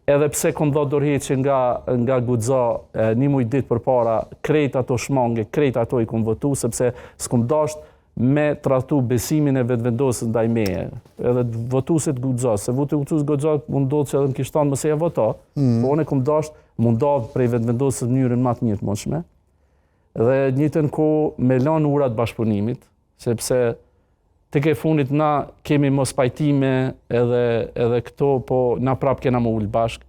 edhe pse kom dha dorëheqje nga Guxo një muj ditë përpara, krejt ato shmange, krejt ato i kom votu, sepse s'kom dasht me tratu besimin e vetëvendosjes ndaj meje. Edhe votuesit Guxo, se votuesit Guxo mundohet që edhe më kishtan mëse e voto, po unë kom dasht mundav prej vetëvendosjes në mënyrën më të mirë të mundshme. Dhe njëjtën kohë me lanë urat bashkëpunimit, sepse tek e fundit na kemi mos pajtime edhe këto, po na prap kena më ullë bashk.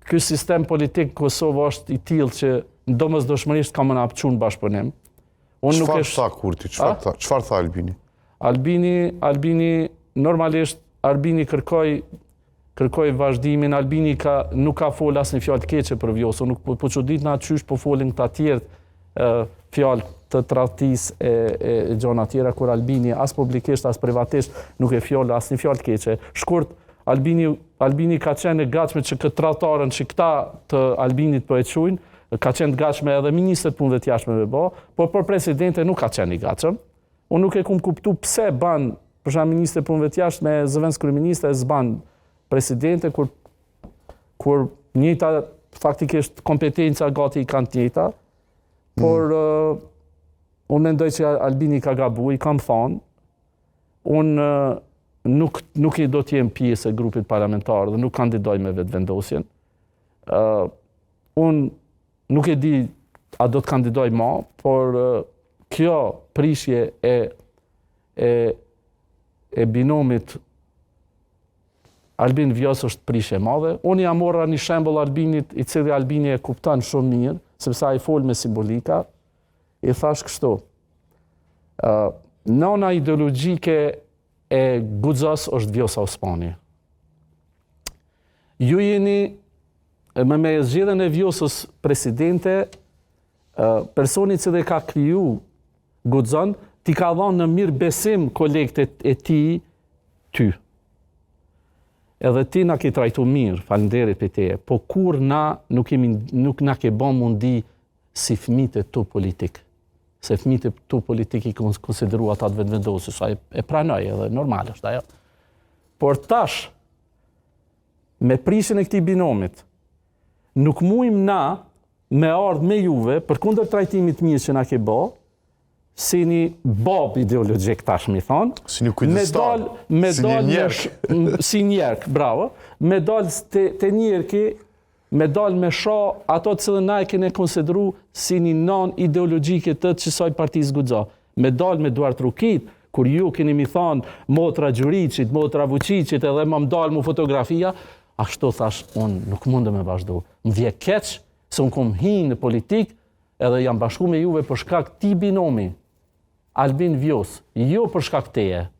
Ky sistem politik Kosovë është i tillë që domosdoshmërisht ka më na çun bashkëpunim. Çfarë tha Kurti? Çfarë tha Albini? Albini normalisht kërkoi vazhdimin. Albini nuk ka fol asnjë fjalë të keqe për Vjosën, nuk po çudit na çysh po folin këta tjerë fjalë të tradhtisë e gjona tjera, kur Albini as publikisht as privatisht nuk e fjalë asnjë fjalë të keqe. Shkurt, Albini ka qenë e gatshme që këtë tradhtarën që këta të Albinit po e quajnë, ka qenë të gatshme edhe ministrët punëve të jashtme me bë, por për presidente nuk ka qenë i gatshëm. Unë nuk e kum kuptu pse ban, për shembull ministri punëve të jashtme, zëvendës kryeministe s'ban presidente kur njëta faktikisht kompetenca gati i kanë të njëjta, por unë mendoj që Albini ka gabu, i kam thonë, unë nuk i do t'jem pjesë e grupit parlamentar dhe nuk kandidoj me vetëvendosjen. Unë nuk e di a do të kandidoj ma, por kjo prishje e binomit Albin Vjos është prishje madhe. Unë ja morra një shembull Albinit, i cili Albini e kupton shumë mirë, sepse ai fol me simbolika, i thash kështu. Nona ideologjike e Guxos është Vjosa Osmani. Ju jeni me zgjedhjen e Vjosës presidente, personi që ka kriju Guxon, ti ka dhënë në mirë besim kolegët e tij ty. Edhe ti na ke trajtu mirë, falenderit për teje, po kur nuk na ke bën mundi si fëmijët e tu politik. Se fëmijët e tu politik i konsideru ata të vetëvendosës, e pranoj edhe normal është ajo. Por tash, me prishjen e këtij binomit, nuk mujmë na me ardhë me juve, përkundër trajtimit mirë që na ke bë, si një bab ideologjik tash mi thonë, si një kujdestar, si një njerëk. Si njerëk, bravo, me dal të njerëki, me dal me shoh ato të cilën na e kene konsideru si një non ideologjike të qësaj partisë Guxo. Me dal me duart rukit, kur ju keni mi thonë motra Gjuriqit, motra Vučićit, edhe më dal mu fotografia, ashtu thash, unë nuk mundë me vazhdu. Më vje keq, se unë kom hinë në politik, edhe jam bashku me juve për shkak ti binomi, Albin Vjos, jo për shkak teje.